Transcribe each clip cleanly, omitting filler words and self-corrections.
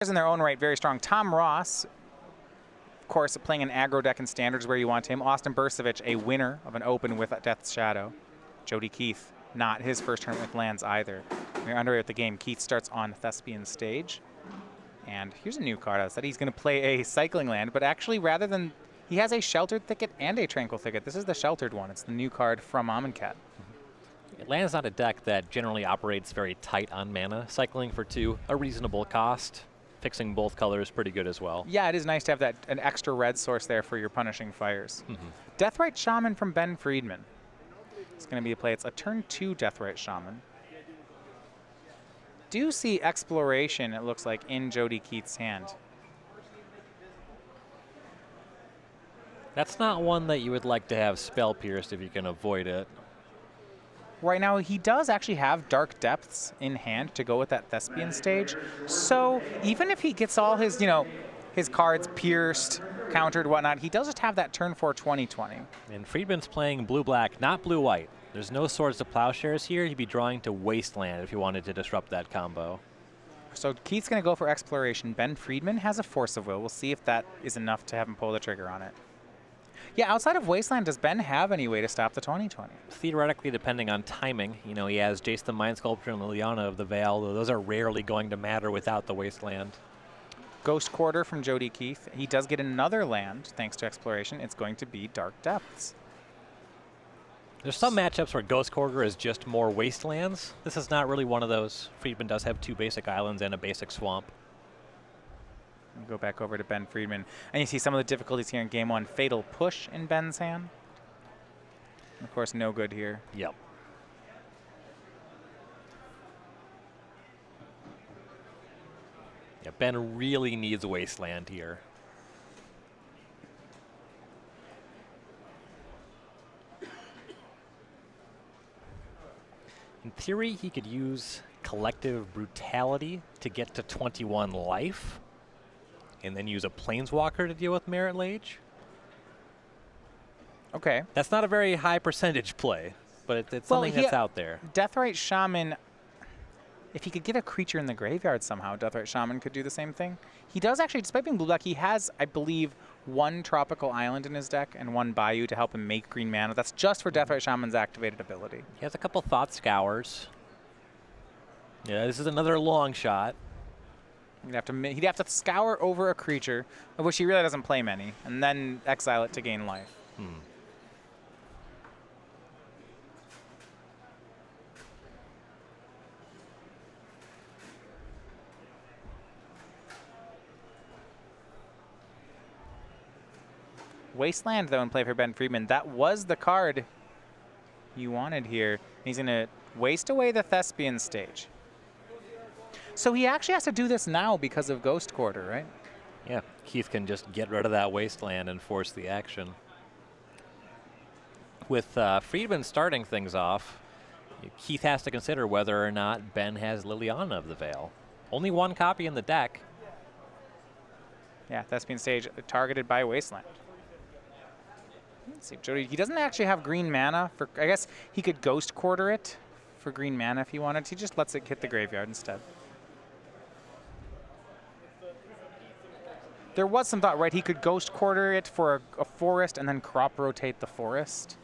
In their own right, very strong. Tom Ross, of course, playing an aggro deck in Standards where you want him. Austin Bursavich, a winner of an Open with Death's Shadow. Jody Keith, not his first tournament with lands either. We're underway with the game. Keith starts on Thespian Stage. And here's a new card. I said he's going to play a Cycling Land, but actually rather than... He has a Sheltered Thicket and a Tranquil Thicket. This is the Sheltered one. It's the new card from Amonkhet. Land is not a deck that generally operates very tight on mana. Cycling for 2, a reasonable cost. Fixing both colors pretty good as well. Yeah, it is nice to have an extra red source there for your Punishing Fires. Deathrite Shaman from Ben Friedman. It's going to be a play. It's a turn 2 Deathrite Shaman. Do see Exploration, it looks like, in Jody Keith's hand. That's not one that you would like to have Spell Pierced if you can avoid it. Right now, he does actually have Dark Depths in hand to go with that Thespian Stage. So even if he gets all his, his cards pierced, countered, whatnot, he does just have that turn 4 20/20. And Friedman's playing blue-black, not blue-white. There's no Swords to Plowshares here. He'd be drawing to Wasteland if he wanted to disrupt that combo. So Keith's going to go for Exploration. Ben Friedman has a Force of Will. We'll see if that is enough to have him pull the trigger on it. Yeah, outside of Wasteland, does Ben have any way to stop the 20/20? Theoretically, depending on timing, he has Jace the Mind Sculptor and Liliana of the Veil, though those are rarely going to matter without the Wasteland. Ghost Quarter from Jody Keith. He does get another land thanks to Exploration. It's going to be Dark Depths. There's some matchups where Ghost Quarter is just more Wastelands. This is not really one of those. Friedman does have 2 basic islands and a basic swamp. Go back over to Ben Friedman. And you see some of the difficulties here in game 1. Fatal Push in Ben's hand. Of course, no good here. Yep. Yeah, Ben really needs Wasteland here. In theory, he could use Collective Brutality to get to 21 life, and then use a Planeswalker to deal with Merit Lage. Okay. That's not a very high percentage play, but it's something that's out there. Deathrite Shaman, if he could get a creature in the graveyard somehow, Deathrite Shaman could do the same thing. He does actually, despite being blue-black, he has, I believe, 1 Tropical Island in his deck and 1 Bayou to help him make green mana. That's just for Deathrite Shaman's activated ability. He has a couple Thought Scours. Yeah, this is another long shot. He'd have to scour over a creature, of which he really doesn't play many, and then exile it to gain life. Wasteland, though, in play for Ben Friedman. That was the card you wanted here. He's going to waste away the Thespian Stage. So he actually has to do this now because of Ghost Quarter, right? Yeah, Keith can just get rid of that Wasteland and force the action. With Friedman starting things off, Keith has to consider whether or not Ben has Liliana of the Veil. Only 1 copy in the deck. Yeah, Thespian Stage targeted by Wasteland. Let's see, Jody, he doesn't actually have green mana. I guess he could Ghost Quarter it for green mana if he wanted. He just lets it hit the graveyard instead. There was some thought, right? He could Ghost Quarter it for a forest and then crop rotate the forest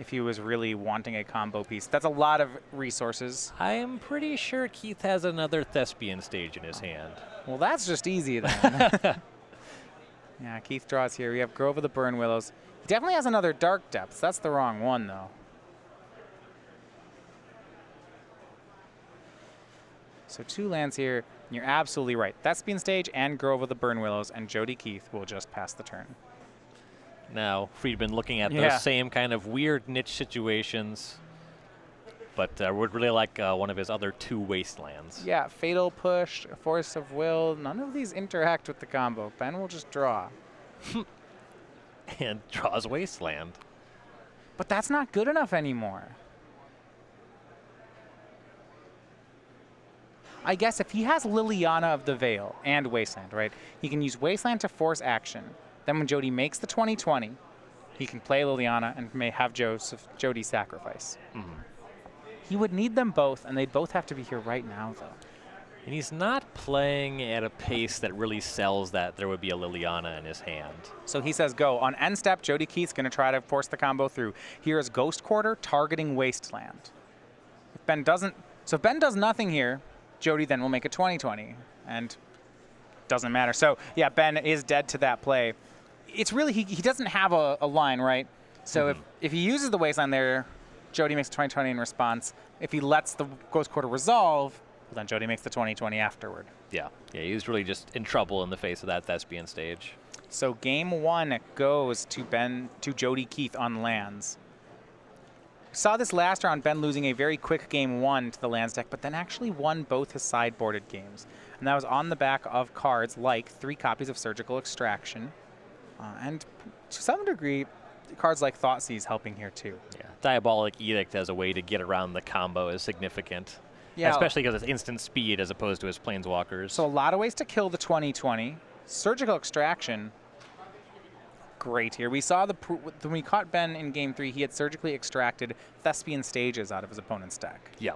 if he was really wanting a combo piece. That's a lot of resources. I am pretty sure Keith has another Thespian Stage in his hand. Well, that's just easy then. Yeah, Keith draws here. We have Grove of the Burn Willows. He definitely has another Dark Depths. That's the wrong one, though. So 2 lands here. You're absolutely right. Thespian Stage and Grove of the Burn Willows, and Jody Keith will just pass the turn. Now, Friedman looking at those same kind of weird niche situations, but would really like one of his other 2 Wastelands. Yeah, Fatal Push, Force of Will. None of these interact with the combo. Ben will just draw. And draws Wasteland. But that's not good enough anymore. I guess if he has Liliana of the Veil and Wasteland, right, he can use Wasteland to force action. Then when Jody makes the 20/20, he can play Liliana and may have Jody sacrifice. He would need them both, and they'd both have to be here right now, though. And he's not playing at a pace that really sells that there would be a Liliana in his hand. So he says go. On end step, Jody Keith's going to try to force the combo through. Here is Ghost Quarter targeting Wasteland. If Ben doesn't, so if Ben does nothing here, Jody then will make a 20-20. And doesn't matter. So yeah, Ben is dead to that play. It's really, he doesn't have a line, right? So if he uses the Wasteland there, Jody makes a 20-20 in response. If he lets the Ghost Quarter resolve, then Jody makes the 20-20 afterward. Yeah, he was really just in trouble in the face of that thespian stage. So game 1 goes to Jody Keith on lands. We saw this last round, Ben losing a very quick game 1 to the lands deck, but then actually won both his sideboarded games. And that was on the back of cards like 3 copies of Surgical Extraction, and to some degree, cards like Thoughtseize helping here too. Yeah, Diabolic Edict as a way to get around the combo is significant. Yeah, especially because it's instant speed as opposed to his Planeswalkers. So a lot of ways to kill the 20-20. Surgical Extraction, great here. We saw when we caught Ben in game 3, he had surgically extracted Thespian Stages out of his opponent's deck. Yeah.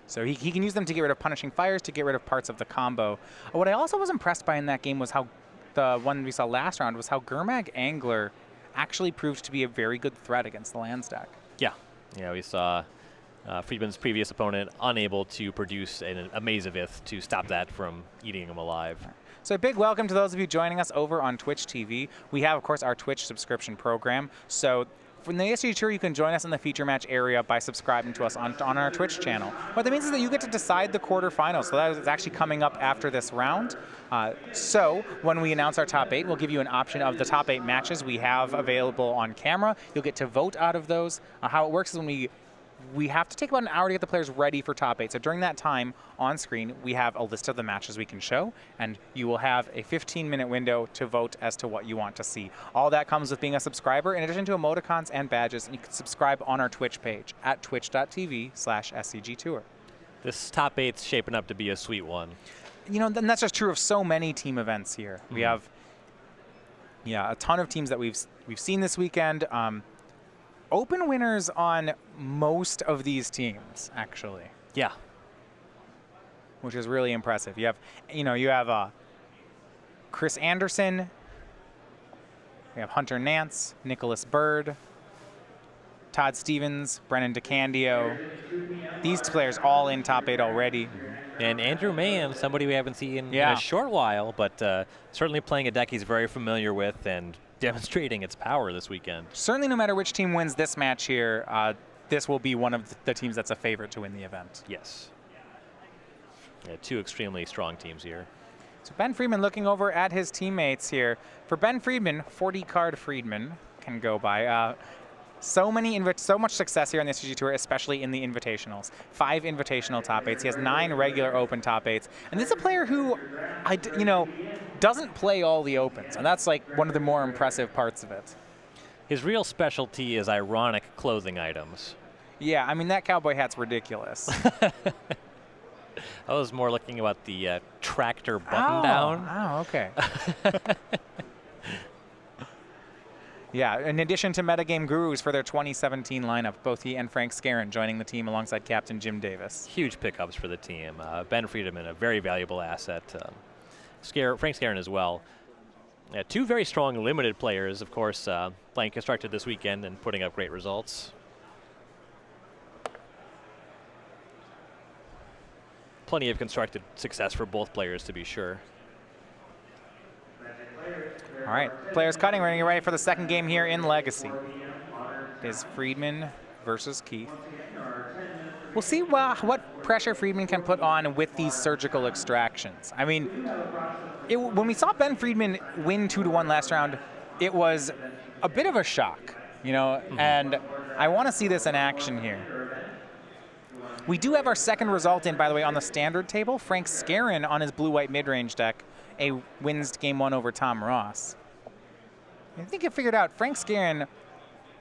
So he can use them to get rid of Punishing Fires, to get rid of parts of the combo. What I also was impressed by in that game was how, the one we saw last round, was how Gurmag Angler actually proved to be a very good threat against the lands deck. Yeah. Yeah, we saw Friedman's previous opponent unable to produce a Mazavith to stop that from eating him alive. So a big welcome to those of you joining us over on Twitch TV. We have, of course, our Twitch subscription program. So from the SCG Tour, you can join us in the feature match area by subscribing to us on our Twitch channel. What that means is that you get to decide the quarterfinals. So that is actually coming up after this round. So when we announce our top 8, we'll give you an option of the top 8 matches we have available on camera. You'll get to vote out of those. How it works is when we have to take about an hour to get the players ready for top 8. So during that time, on screen, we have a list of the matches we can show, and you will have a 15-minute window to vote as to what you want to see. All that comes with being a subscriber, in addition to emoticons and badges, and you can subscribe on our Twitch page at twitch.tv/SCGTour. This top 8's shaping up to be a sweet one. You know, and that's just true of so many team events here. We have, a ton of teams that we've seen this weekend. Open winners on most of these teams, actually. Yeah. Which is really impressive. You have Chris Anderson, we have Hunter Nance, Nicholas Bird, Todd Stevens, Brennan DeCandio. These players all in top 8 already. And Andrew Mann, somebody we haven't seen in a short while, but certainly playing a deck he's very familiar with and demonstrating its power this weekend. Certainly no matter which team wins this match here, this will be one of the teams that's a favorite to win the event. Yes. Yeah, 2 extremely strong teams here. So Ben Friedman looking over at his teammates here. For Ben Friedman, 40-card Friedman can go by. So much success here on the SCG Tour, especially in the invitationals. 5 invitational top 8s. He has 9 regular open top 8s. And this is a player who, doesn't play all the opens. And that's like one of the more impressive parts of it. His real specialty is ironic clothing items. Yeah, I mean, that cowboy hat's ridiculous. I was more looking about the tractor button down. Oh, okay. Yeah, in addition to Metagame Gurus for their 2017 lineup, both he and Frank Skarren joining the team alongside Captain Jim Davis. Huge pickups for the team. Ben Friedman, a very valuable asset. Frank Skarren as well. 2 very strong limited players, of course, playing Constructed this weekend and putting up great results. Plenty of Constructed success for both players, to be sure. All right, players cutting. We're going to get ready for the second game here in Legacy. It is Friedman versus Keith. We'll see what pressure Friedman can put on with these surgical extractions. I mean, when we saw Ben Friedman win 2-1 last round, it was a bit of a shock, and I want to see this in action here. We do have our second result in, by the way, on the standard table. Frank Skarren on his blue-white mid-range deck wins game 1 over Tom Ross. I think you figured out Frank Skarren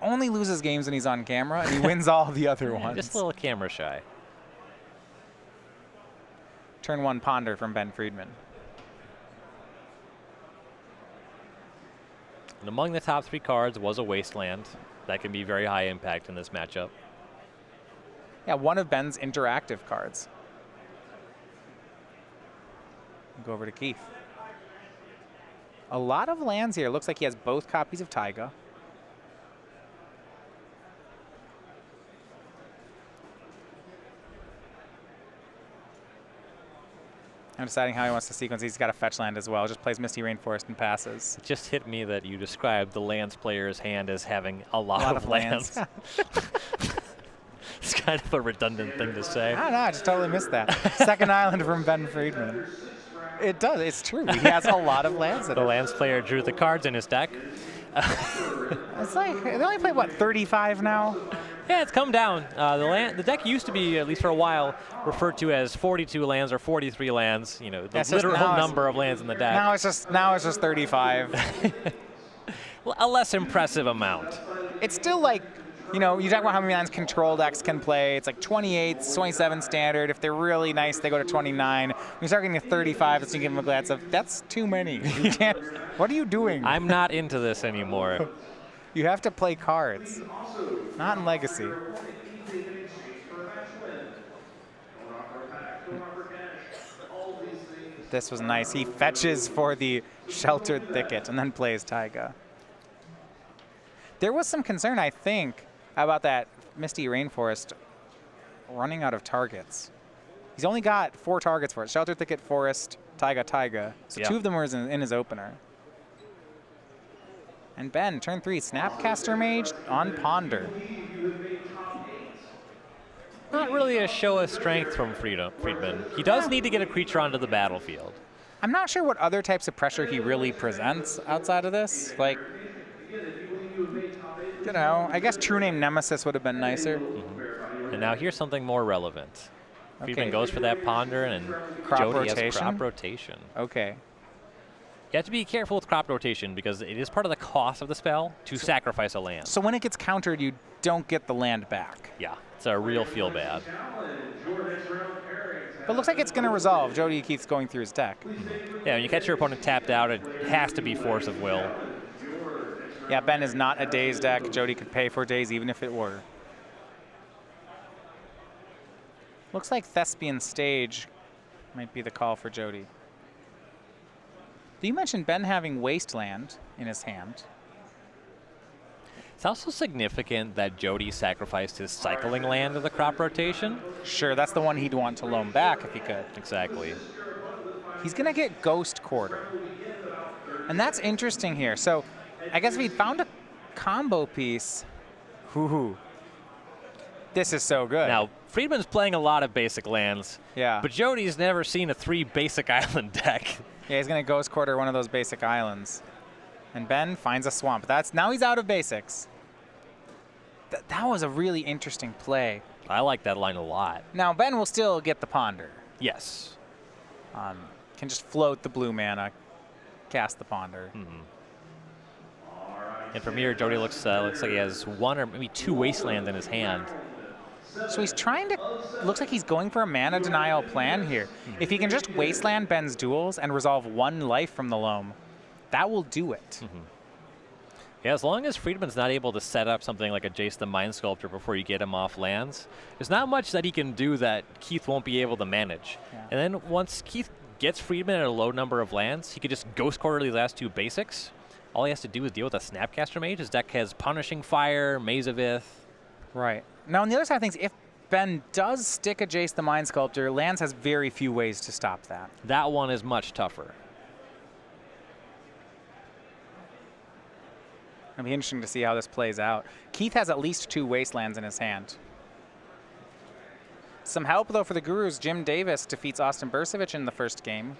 only loses games when he's on camera, and he wins all the other ones. Just a little camera shy. Turn 1 Ponder from Ben Friedman. And among the top 3 cards was a Wasteland. That can be very high impact in this matchup. Yeah, one of Ben's interactive cards. Go over to Keith. A lot of lands here. Looks like he has both copies of Taiga. I'm deciding how he wants to sequence. He's got a fetch land as well. Just plays Misty Rainforest and passes. It just hit me that you described the lands player's hand as having a lot of lands. It's kind of a redundant thing to say. I don't know. I just totally missed that. Second island from Ben Friedman. It does. It's true. He has a lot of lands. The lands player drew the cards in his deck. It's like they only play what 35 now. Yeah, it's come down. The deck used to be, at least for a while, referred to as 42 lands or 43 lands. You know, the literal number of lands in the deck. Now it's just 35. A less impressive amount. It's still like, you know, you talk about how many lands control decks can play. It's like 28, 27 standard. If they're really nice, they go to 29. When you start getting to 35, that's when you give them a glance of, that's too many. You can't. What are you doing? I'm not into this anymore. You have to play cards, not in Legacy. This was nice. He fetches for the Sheltered Thicket and then plays Taiga. There was some concern, I think, about that Misty Rainforest running out of targets. He's only got 4 targets for it. Sheltered Thicket, Forest, Taiga. So 2 of them were in his opener. And Ben, turn 3, Snapcaster Mage on Ponder. Not really a show of strength from Friedman. He does need to get a creature onto the battlefield. I'm not sure what other types of pressure he really presents outside of this. Like, you know, I guess True Name Nemesis would have been nicer. And now here's something more relevant. Friedman goes for that Ponder, and Jody has crop rotation. Okay. You have to be careful with crop rotation because it is part of the cost of the spell to sacrifice a land. So when it gets countered, you don't get the land back. Yeah, it's a real feel bad. But it looks like it's going to resolve. Jody keeps going through his deck. Yeah, when you catch your opponent tapped out, it has to be Force of Will. Yeah, Ben is not a Daze deck. Jody could pay for Daze even if it were. Looks like Thespian Stage might be the call for Jody. You mentioned Ben having Wasteland in his hand. It's also significant that Jody sacrificed his cycling land to the crop rotation. Sure, that's the one he'd want to loan back if he could. Exactly. He's going to get Ghost Quarter. And that's interesting here. So I guess if he'd found a combo piece, this is so good. Now, Friedman's playing a lot of basic lands. Yeah. But Jody's never seen a 3 basic island deck. Yeah, he's going to Ghost Quarter one of those basic islands. And Ben finds a swamp. Now he's out of basics. That was a really interesting play. I like that line a lot. Now, Ben will still get the Ponder. Yes. Can just float the blue mana, cast the Ponder. And from here, Jody looks like he has 1 or maybe 2 Wasteland in his hand. So he's trying to, looks like he's going for a mana denial plan here. If he can just Wasteland Ben's duels and resolve 1 life from the loam, that will do it. Yeah, as long as Friedman's not able to set up something like a Jace the Mind Sculptor before you get him off lands, there's not much that he can do that Keith won't be able to manage. Yeah. And then once Keith gets Friedman at a low number of lands, he could just Ghost Quarter these last 2 basics. All he has to do is deal with a Snapcaster Mage. His deck has Punishing Fire, Maze of Ith. Right. Now, on the other side of things, if Ben does stick a Jace the Mind Sculptor, Lands has very few ways to stop that. That one is much tougher. It'll be interesting to see how this plays out. Keith has at least 2 Wastelands in his hand. Some help, though, for the Gurus. Jim Davis defeats Austin Bursavich in the first game.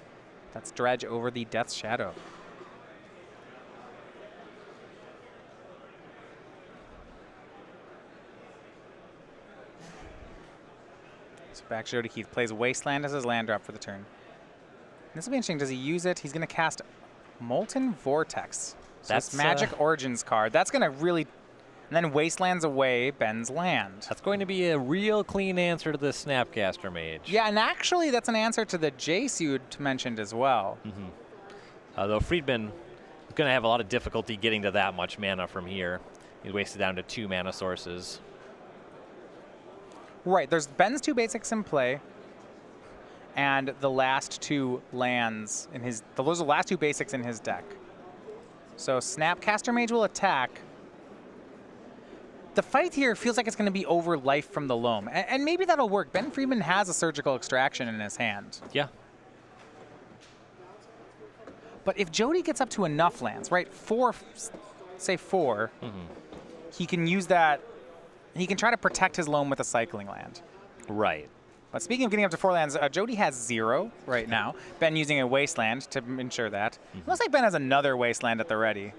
That's Dredge over the Death's Shadow. So back Jody Keith plays Wasteland as his land drop for the turn. This will be interesting. Does he use it? He's going to cast Molten Vortex. So that's Magic Origins card. That's going to really... And then Wastelands away Ben's land. That's going to be a real clean answer to the Snapcaster Mage. Yeah, and actually that's an answer to the Jace you mentioned as well. Though Friedman is going to have a lot of difficulty getting to that much mana from here. He's wasted down to 2 mana sources. Right, there's Ben's 2 basics in play. and the last 2 lands in his. Those are the last 2 basics in his deck. So Snapcaster Mage will attack. The fight here feels like it's going to be over Life from the Loam, and maybe that'll work. Ben Friedman has a Surgical Extraction in his hand. Yeah. But if Jody gets up to enough lands, right, 4, say 4, he can use that. He can try to protect his Loam with a cycling land. Right. But speaking of getting up to 4 lands, Jody has 0 right now. Ben using a Wasteland to ensure that. Looks like Ben has another Wasteland at the ready.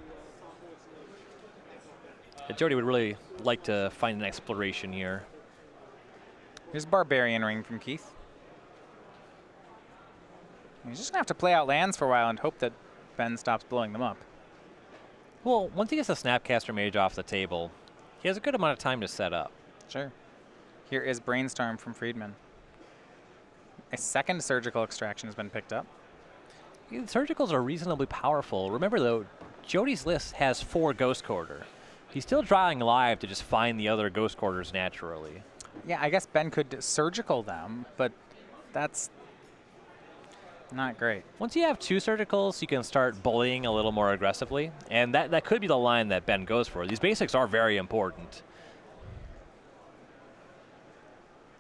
Jody would really like to find an exploration here. Here's Barbarian Ring from Keith. He's just going to have to play out lands for a while and hope that Ben stops blowing them up. Well, once he gets the Snapcaster Mage off the table, he has a good amount of time to set up. Sure. Here is Brainstorm from Friedman. A second Surgical Extraction has been picked up. Surgicals are reasonably powerful. Remember, though, Jody's list has 4 Ghost Quarter. He's still drawing live to just find the other Ghost Quarters naturally. Yeah, I guess Ben could Surgical them, but that's not great. Once you have 2 Surgicals, you can start bullying a little more aggressively, and that could be the line that Ben goes for. These basics are very important.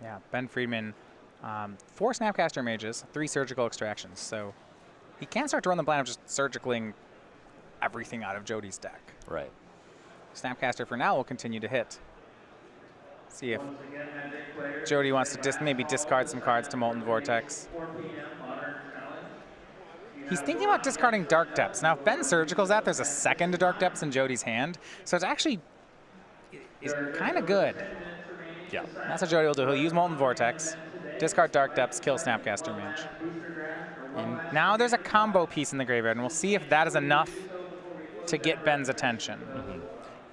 Yeah, Ben Friedman, 4 Snapcaster Mages, 3 Surgical Extractions, so he can start to run the plan of just Surgicaling everything out of Jody's deck. Right. Snapcaster for now will continue to hit. See if Jody wants to maybe discard some cards to Molten Vortex. He's thinking about discarding Dark Depths. Now, if Ben Surgicals that, there's a second Dark Depths in Jody's hand, so it's actually kind of good. Yeah. That's what Jody will do. He'll use Molten Vortex, discard Dark Depths, kill Snapcaster Mage. And now there's a combo piece in the graveyard, and we'll see if that is enough to get Ben's attention.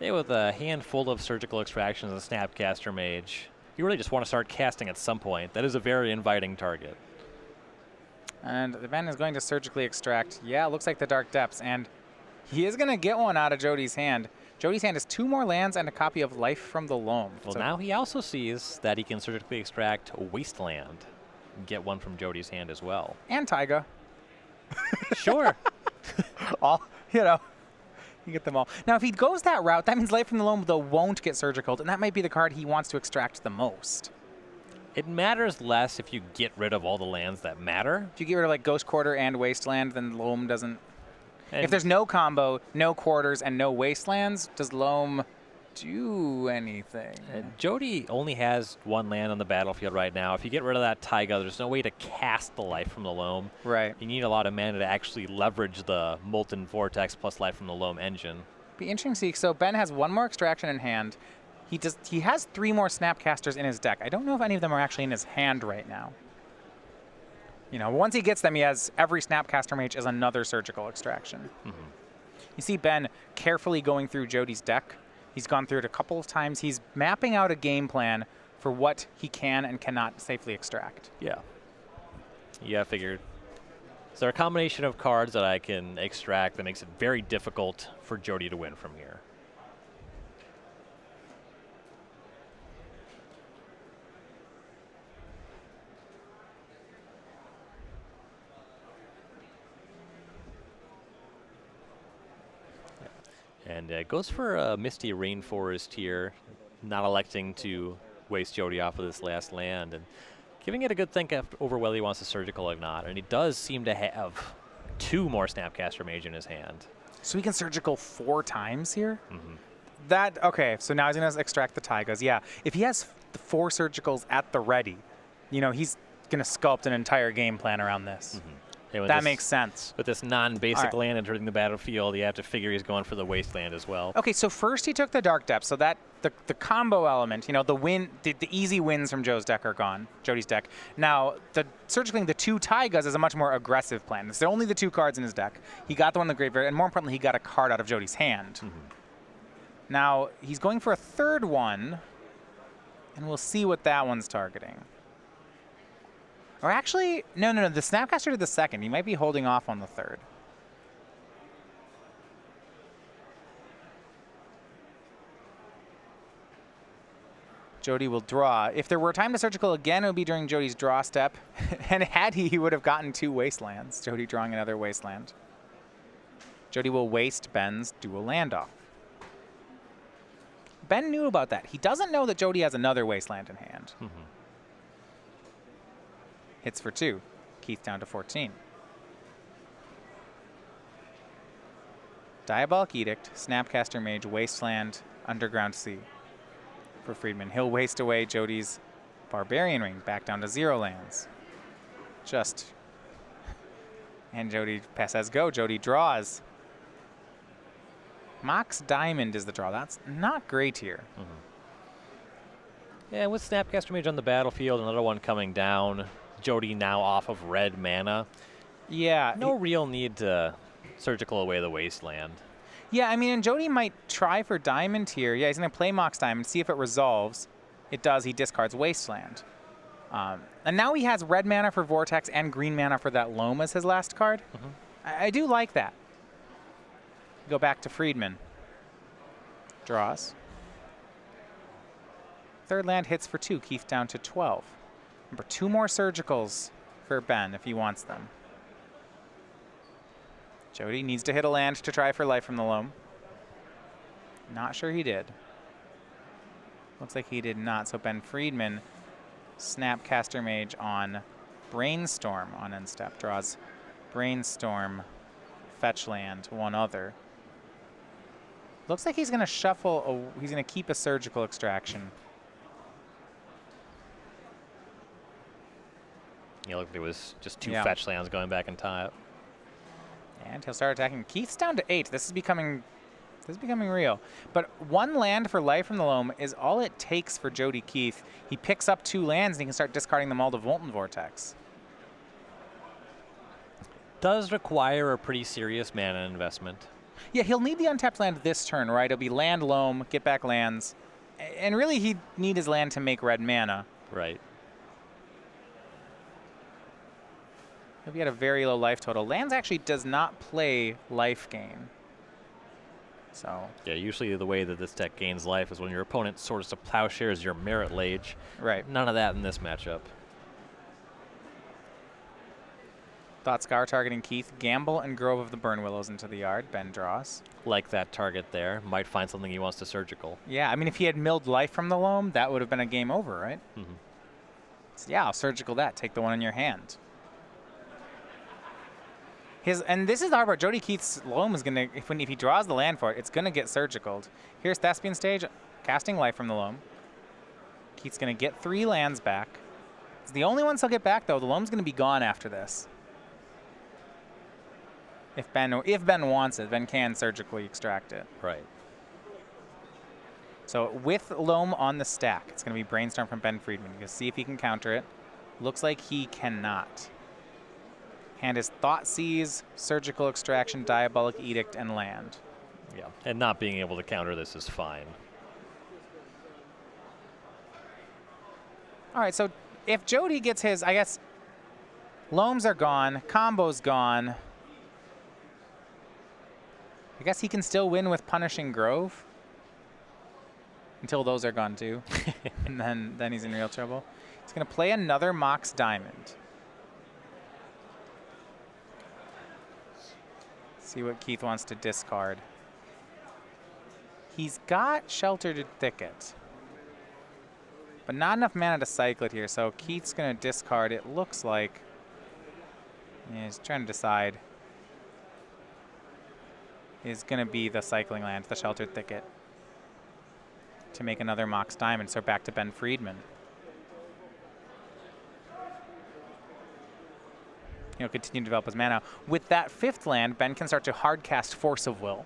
Yeah, with a handful of Surgical Extractions and Snapcaster Mage, you really just want to start casting at some point. That is a very inviting target. And Ben is going to surgically extract. Yeah, looks like the Dark Depths, and he is going to get one out of Jody's hand. Jody's hand has 2 more lands and a copy of Life from the Loam. Well, so now he also sees that he can surgically extract Wasteland and get one from Jody's hand as well. And Taiga. Sure. All, you know, you get them all. Now, if he goes that route, that means Life from the Loam, though, won't get surgicaled, and that might be the card he wants to extract the most. It matters less if you get rid of all the lands that matter. If you get rid of, like, Ghost Quarter and Wasteland, then Loam doesn't... And if there's no combo, no Quarters, and no Wastelands, does Loam do anything? Jody only has 1 land on the battlefield right now. If you get rid of that Taiga, there's no way to cast the Life from the Loam. Right. You need a lot of mana to actually leverage the Molten Vortex plus Life from the Loam engine. Be interesting to see. So Ben has 1 more extraction in hand. He has 3 more Snapcasters in his deck. I don't know if any of them are actually in his hand right now. You know, once he gets them, he has every Snapcaster Mage as another Surgical Extraction. You see Ben carefully going through Jody's deck. He's gone through it a couple of times. He's mapping out a game plan for what he can and cannot safely extract. Yeah. Yeah, I figured. Is there a combination of cards that I can extract that makes it very difficult for Jody to win from here? And it goes for a Misty Rainforest here, not electing to waste Jody off of this last land, and giving it a good think over whether he wants to surgical or not. And he does seem to have 2 more Snapcaster Mage in his hand. So he can surgical 4 times here? That, okay, so now he's going to extract the Taigas. Yeah, if he has 4 surgicals at the ready, you know, he's going to sculpt an entire game plan around this. That makes sense. With this non-basic land entering the battlefield, you have to figure he's going for the Wasteland as well. Okay, so first he took the Dark Depths, so that the combo element, you know, the easy wins from Jody's deck are gone. Jody's deck. Now, the surgically the 2 Taigas is a much more aggressive plan. It's only the 2 cards in his deck. He got the one in the graveyard, and more importantly, he got a card out of Jody's hand. Now he's going for a 3rd one, and we'll see what that one's targeting. Or actually, no, the Snapcaster did the 2nd. He might be holding off on the 3rd. Jody will draw. If there were time to surgical again, it would be during Jody's draw step. And had he would have gotten 2 wastelands. Jody drawing another wasteland. Jody will waste Ben's dual land off. Ben knew about that. He doesn't know that Jody has another wasteland in hand. Hits for 2. Keith down to 14. Diabolic Edict, Snapcaster Mage, Wasteland, Underground Sea. For Friedman, he'll waste away Jody's Barbarian Ring, back down to 0 lands. And Jody passes go. Jody draws. Mox Diamond is the draw. That's not great here. Yeah, with Snapcaster Mage on the battlefield, another one coming down. Jody now off of red mana. Yeah. No real need to surgical away the wasteland. Yeah, I mean, and Jody might try for Diamond here. Yeah, he's going to play Mox Diamond, see if it resolves. It does. He discards Wasteland. And now he has red mana for Vortex and green mana for that Loam as his last card. I do like that. Go back to Friedman. Draws. Third land hits for 2. Keith down to 12. Remember, 2 more surgicals for Ben if he wants them. Jody needs to hit a land to try for life from the Loam. Not sure he did. Looks like he did not. So Ben Friedman, Snapcaster Mage on Brainstorm on end step. Draws Brainstorm, fetch land, 1 other. Looks like he's going to shuffle. He's going to keep a surgical extraction. Yeah, look, there was just 2 fetch lands going back in time. And he'll start attacking. Keith's down to 8. This is becoming real. But 1 land for life from the Loam is all it takes for Jody Keith. He picks up 2 lands and he can start discarding them all to Volton Vortex. Does require a pretty serious mana investment. Yeah, he'll need the untapped land this turn, right? It'll be land, Loam, get back lands. And really, he'd need his land to make red mana. Right. He'll be at a very low life total. Lands actually does not play life gain. So. Yeah, usually the way that this deck gains life is when your opponent sorts of plowshares your Merit Lage. Right. None of that in this matchup. Thought Scar targeting Keith. Gamble and Grove of the Burn Willows into the yard. Ben draws. Like that target there. Might find something he wants to surgical. Yeah, I mean, if he had milled life from the Loam, that would have been a game over, right? So yeah, I'll surgical that. Take the one in your hand. And this is the hard part. Jody Keith's Loam is going to, if he draws the land for it, it's going to get surgicaled. Here's Thespian Stage, casting life from the Loam. Keith's going to get 3 lands back. It's the only ones he'll get back, though. The Loam's going to be gone after this. If Ben wants it, Ben can surgically extract it. Right. So with Loam on the stack, it's going to be Brainstorm from Ben Friedman. You can see if he can counter it. Looks like he cannot. Hand is Thoughtseize, Surgical Extraction, Diabolic Edict, and land. Yeah, and not being able to counter this is fine. All right, so if Jody gets his, I guess, Loams are gone, Combo's gone. I guess he can still win with Punishing Grove. Until those are gone too. And then he's in real trouble. He's going to play another Mox Diamond. See what Keith wants to discard. He's got Sheltered Thicket, but not enough mana to cycle it here, so Keith's going to discard. It looks like he's trying to decide. Is going to be the cycling land, the Sheltered Thicket, to make another Mox Diamond. So back to Ben Friedman. He'll continue to develop his mana. With that 5th land, Ben can start to hardcast Force of Will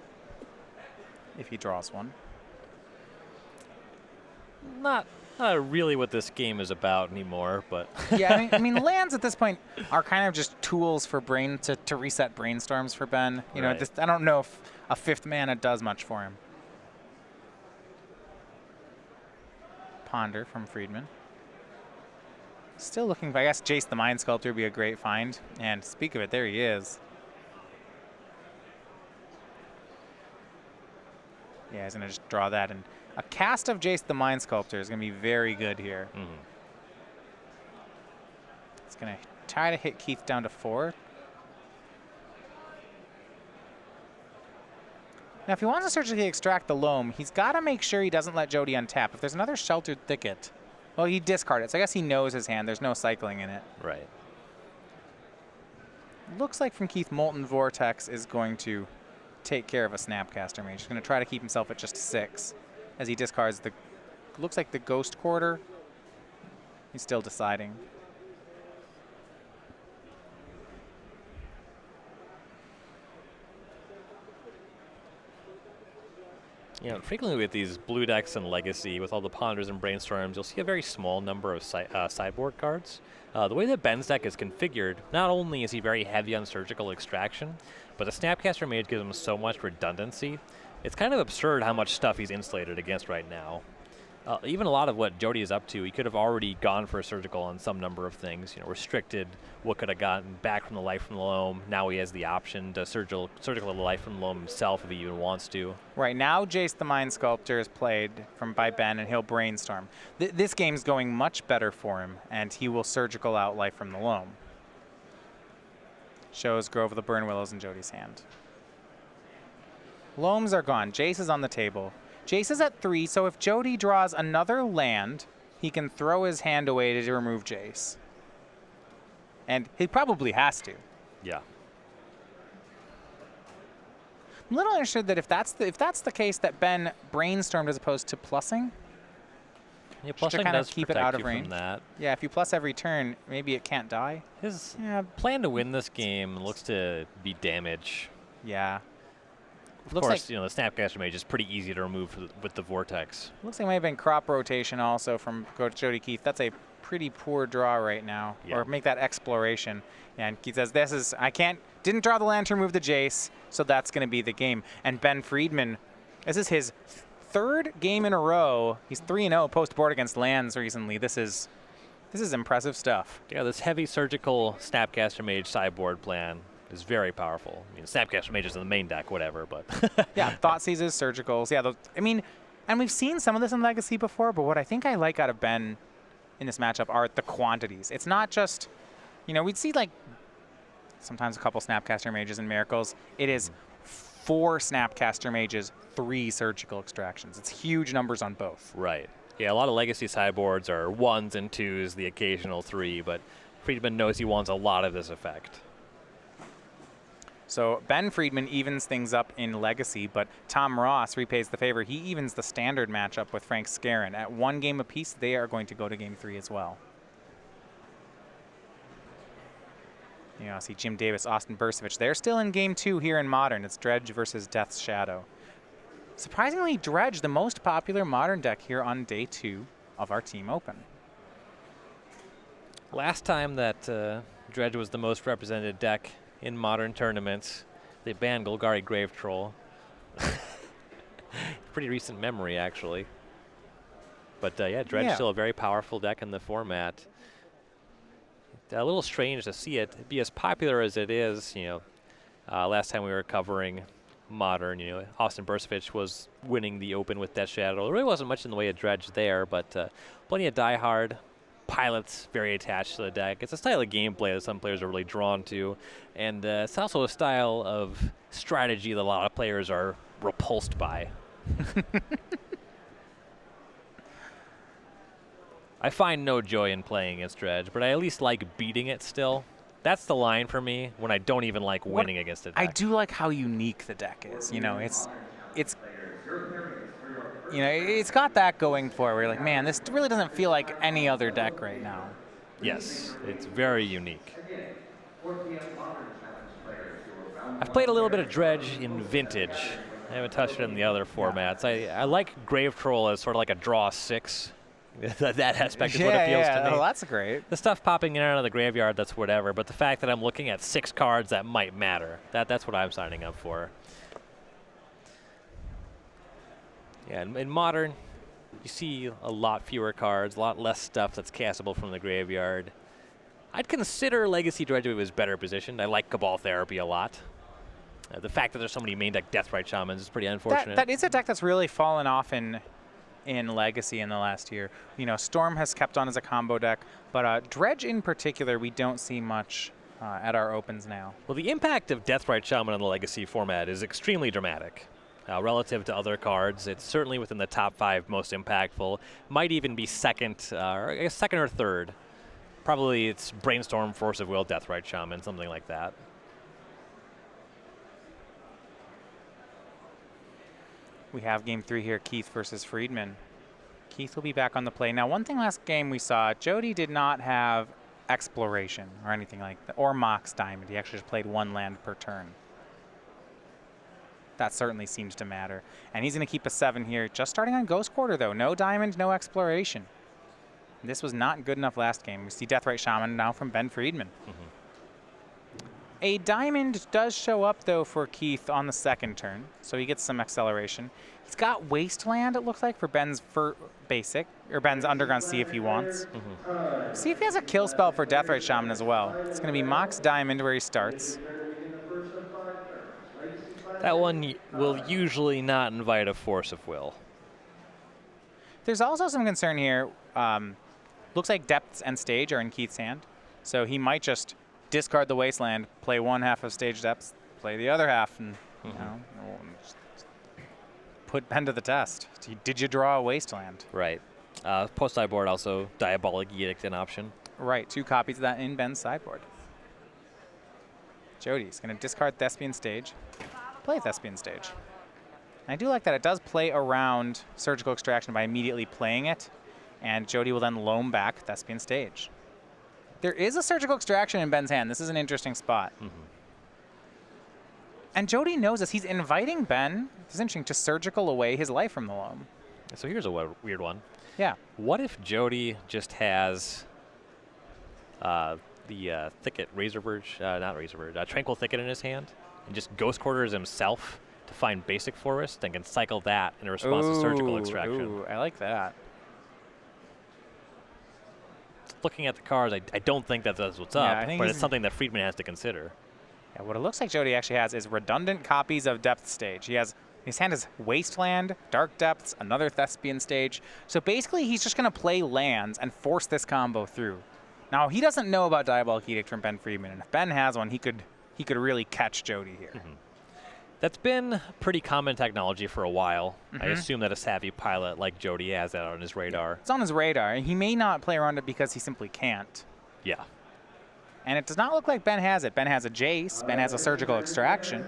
if he draws one. Not really what this game is about anymore, but Yeah, I mean, lands at this point are kind of just tools for to reset Brainstorms for Ben. You know, I don't know if a 5th mana does much for him. Ponder from Friedman. Still looking, I guess Jace the Mind Sculptor would be a great find. And speak of it, there he is. Yeah, he's going to just draw that. And A cast of Jace the Mind Sculptor is going to be very good here. It's going to try to hit Keith down to 4. Now, if he wants to surgically extract the Loam, he's got to make sure he doesn't let Jody untap. If there's another Sheltered Thicket, well, he discarded it, so I guess he knows his hand. There's no cycling in it. Right. Looks like from Keith, Molten Vortex is going to take care of a Snapcaster Mage. He's going to try to keep himself at just 6 as he discards the, looks like the Ghost Quarter. He's still deciding. You know, frequently with these blue decks and Legacy, with all the Ponders and Brainstorms, you'll see a very small number of sideboard cards. The way that Ben's deck is configured, not only is he very heavy on surgical extraction, but the Snapcaster Mage gives him so much redundancy. It's kind of absurd how much stuff he's insulated against right now. Even a lot of what Jody is up to, he could have already gone for a surgical on some number of things. You know, restricted what could have gotten back from the Life from the Loam. Now he has the option to surgical the Life from the Loam himself if he even wants to. Right now, Jace the Mind Sculptor is played by Ben, and he'll Brainstorm. This game's going much better for him, and he will surgical out Life from the Loam. Shows Grove of the Burn Willows in Jody's hand. Loams are gone. Jace is on the table. Jace is at 3, so if Jody draws another land, he can throw his hand away to remove Jace. And he probably has to. Yeah. I'm a little interested that if that's the case, that Ben brainstormed as opposed to plussing. Yeah, Just to plussing kind of does keep it protect out of you range. from that. Yeah, if you plus every turn, maybe it can't die. His plan to win this game looks to be damage. Yeah. Of Looks course, like, you know, the Snapcaster Mage is pretty easy to remove with the Vortex. looks like it might have been crop rotation also from Coach Jody Keith. That's a pretty poor draw right now. Yeah. Or make that exploration. And Keith says, didn't draw the land to remove the Jace, so that's going to be the game. And Ben Friedman, this is his 3rd game in a row. He's 3-0 post-board against lands recently. This is impressive stuff. Yeah, this heavy surgical Snapcaster Mage sideboard plan is very powerful. I mean, Snapcaster Mage is in the main deck, whatever, but Yeah, Thought Seizes, Surgicals. Yeah, and we've seen some of this in Legacy before, but what I think I like out of Ben in this matchup are the quantities. It's not just, we'd see like sometimes a couple Snapcaster Mages and Miracles. It is 4 Snapcaster Mages, 3 Surgical Extractions. It's huge numbers on both. Right. Yeah, a lot of Legacy sideboards are 1s and 2s, the occasional 3, but Friedman knows he wants a lot of this effect. So Ben Friedman evens things up in Legacy, but Tom Ross repays the favor. He evens the standard matchup with Frank Skarren. At 1 game apiece, they are going to go to game 3 as well. See Jim Davis, Austin Bursavich. They're still in game 2 here in Modern. It's Dredge versus Death's Shadow. Surprisingly, Dredge, the most popular Modern deck here on day 2 of our Team Open. Last time that Dredge was the most represented deck in Modern tournaments, they banned Golgari Grave Troll. Pretty recent memory, actually. But yeah, Dredge still a very powerful deck in the format. A little strange to see it be as popular as it is. Last time we were covering Modern, Austin Bursavich was winning the Open with Death Shadow. There really wasn't much in the way of Dredge there, but plenty of diehard pilots very attached to the deck. It's a style of gameplay that some players are really drawn to, and it's also a style of strategy that a lot of players are repulsed by. I find no joy in playing against Dredge, but I at least like beating it still. That's the line for me when I don't even like winning against a deck. I do like how unique the deck is. It's got that going for it where you're like, man, this really doesn't feel like any other deck right now. Yes, it's very unique. I've played a little bit of Dredge in Vintage. I haven't touched it in the other formats. I like Grave Troll as sort of like a draw 6. That aspect is what appeals to me. Oh, that's great. The stuff popping in and out of the graveyard, that's whatever. But the fact that I'm looking at 6 cards that might matter, that's what I'm signing up for. Yeah, in Modern, you see a lot fewer cards, a lot less stuff that's castable from the graveyard. I'd consider Legacy Dredge if it was better positioned. I like Cabal Therapy a lot. The fact that there's so many main deck Deathrite Shamans is pretty unfortunate. That is a deck that's really fallen off in in Legacy in the last year. You know, Storm has kept on as a combo deck, but Dredge in particular, we don't see much at our opens now. Well, the impact of Deathrite Shaman on the Legacy format is extremely dramatic. Relative to other cards, it's certainly within the top 5 most impactful. Might even be second, or I guess second or third. Probably it's Brainstorm, Force of Will, Deathrite Shaman, something like that. We have game 3 here, Keith versus Friedman. Keith will be back on the play. Now, one thing last game we saw, Jody did not have Exploration or anything like that, or Mox Diamond. He actually just played 1 land per turn. That certainly seems to matter. And he's going to keep a 7 here, just starting on Ghost Quarter, though. No Diamond, no Exploration. This was not good enough last game. We see Deathrite Shaman now from Ben Friedman. A Diamond does show up, though, for Keith on the 2nd turn, so he gets some acceleration. He's got Wasteland, it looks like, for Ben's basic, or Ben's Underground Sea if he wants. See if he has a kill spell for Deathrite Shaman as well. It's going to be Mox Diamond where he starts. That one will usually not invite a Force of Will. There's also some concern here. Looks like Depths and Stage are in Keith's hand, so he might just discard the Wasteland, play 1 half of Stage Depths, play the other half, and you know, put Ben to the test. Did you draw a Wasteland? Right. Post-sideboard also, Diabolic Edict an option. Right, 2 copies of that in Ben's sideboard. Jody's going to discard Thespian Stage, play Thespian Stage. And I do like that it does play around Surgical Extraction by immediately playing it, and Jody will then loam back Thespian Stage. There is a Surgical Extraction in Ben's hand. This is an interesting spot. And Jody knows this. He's inviting Ben, this is interesting, to surgical away his life from the loam. So here's a weird one. Yeah. What if Jody just has the Thicket, Tranquil Thicket in his hand, and just Ghost Quarters himself to find Basic Forest and can cycle that in response to Surgical Extraction? Ooh, I like that. Looking at the cards, I don't think that's what's up, but it's something that Friedman has to consider. Yeah, what it looks like Jody actually has is redundant copies of Depth Stage. His hand is Wasteland, Dark Depths, another Thespian Stage. So basically, he's just going to play lands and force this combo through. Now, he doesn't know about Diabolic Edict from Ben Friedman, and if Ben has one, he could really catch Jody here. That's been pretty common technology for a while. I assume that a savvy pilot like Jody has that on his radar. It's on his radar. He may not play around it because he simply can't. Yeah. And it does not look like Ben has it. Ben has a Jace, Ben has a Surgical Extraction,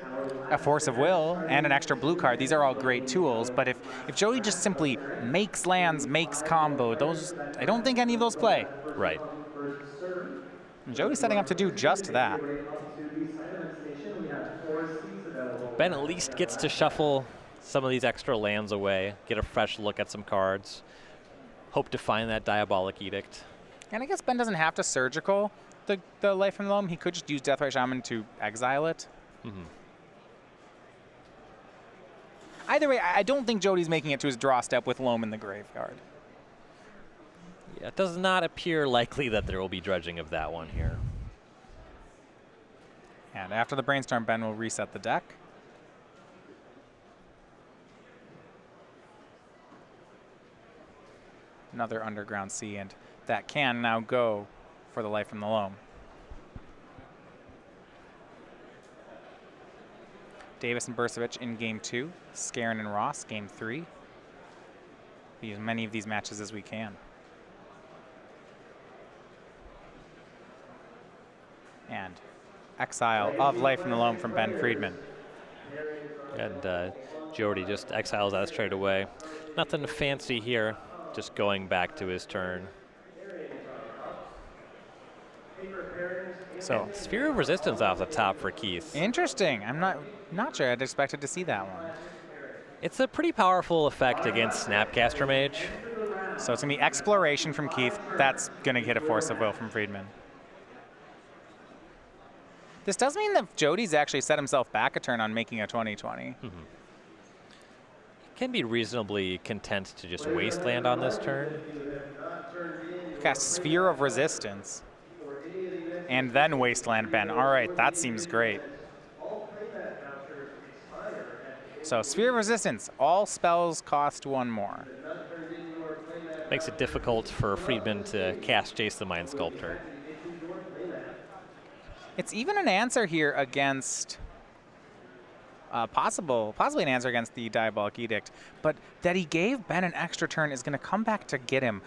a Force of Will, and an extra blue card. These are all great tools, but if Jody just simply makes lands, makes combo, I don't think any of those play. Right. And Jody's setting up to do just that. Ben at least gets to shuffle some of these extra lands away, get a fresh look at some cards, hope to find that Diabolic Edict. And I guess Ben doesn't have to surgical the Life from the Loam. He could just use Deathrite Shaman to exile it. Either way, I don't think Jody's making it to his draw step with Loam in the graveyard. Yeah, it does not appear likely that there will be dredging of that one here. And after the Brainstorm, Ben will reset the deck. Another Underground Sea, and that can now go for the Life from the Loam. Davis and Bursavich in game 2. Skarren and Ross, game 3. We use many of these matches as we can. And exile of Life from the Loam from Ben Friedman. And Jody just exiles that straight away. Nothing fancy here, just going back to his turn. So Sphere of Resistance off the top for Keith. Interesting. I'm not sure I'd expected to see that one. It's a pretty powerful effect against Snapcaster Mage. So it's going to be Exploration from Keith. That's going to hit a Force of Will from Friedman. This does mean that Jody's actually set himself back a turn on making a 2020. Can be reasonably content to just Wasteland on this turn. Cast Sphere of Resistance. And then Wasteland Ben. All right, that seems great. So Sphere of Resistance, all spells cost 1 more. Makes it difficult for Friedman to cast Jace the Mind Sculptor. It's even an answer here against possibly an answer against the Diabolic Edict, but that he gave Ben an extra turn is going to come back to get him.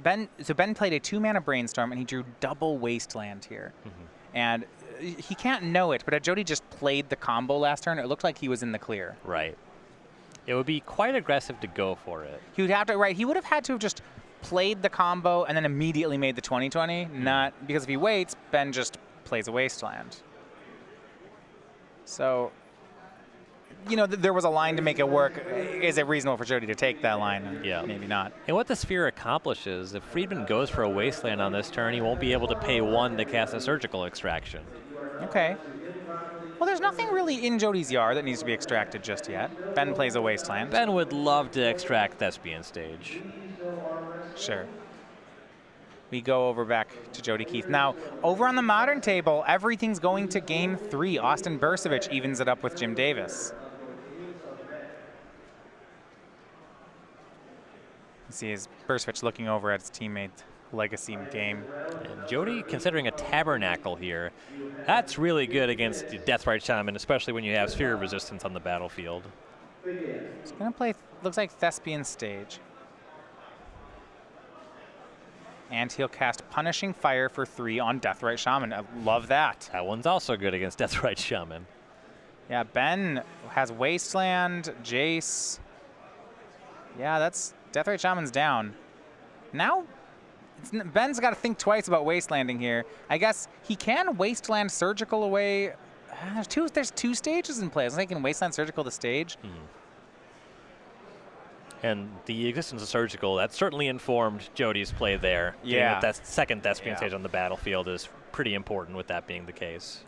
Ben played a 2-mana Brainstorm, and he drew double Wasteland here. And he can't know it, but Jody just played the combo last turn. It looked like he was in the clear. Right. It would be quite aggressive to go for it. He would have to, right, he would have had to have just played the combo and then immediately made the 20/20, not, because if he waits, Ben just plays a Wasteland. So, you know, there was a line to make it work. Is it reasonable for Jody to take that line? Yeah. Maybe not. And what the Sphere accomplishes, if Friedman goes for a Wasteland on this turn, he won't be able to pay 1 to cast a Surgical Extraction. Okay. Well, there's nothing really in Jody's yard that needs to be extracted just yet. Ben plays a Wasteland. Ben would love to extract Thespian Stage. Sure. We go over back to Jody Keith. Now, over on the Modern table, everything's going to Game 3. Austin Bursavich evens it up with Jim Davis. You see his Bursavich looking over at his teammate Legacy game. And Jody considering a Tabernacle here. That's really good against the Deathrite Shaman, especially when you have Sphere of Resistance on the battlefield. He's going to play, looks like Thespian Stage. And he'll cast Punishing Fire for 3 on Deathrite Shaman. I love that. That one's also good against Deathrite Shaman. Yeah, Ben has Wasteland, Jace. Yeah, that's Deathrite Shaman's down. Now, Ben's got to think twice about Wastelanding here. I guess he can Wasteland Surgical away. There's 2 stages in play. I was thinking Wasteland Surgical the stage. And the existence of Surgical, that certainly informed Jody's play there. Yeah. That second Thespian Stage on the battlefield is pretty important with that being the case.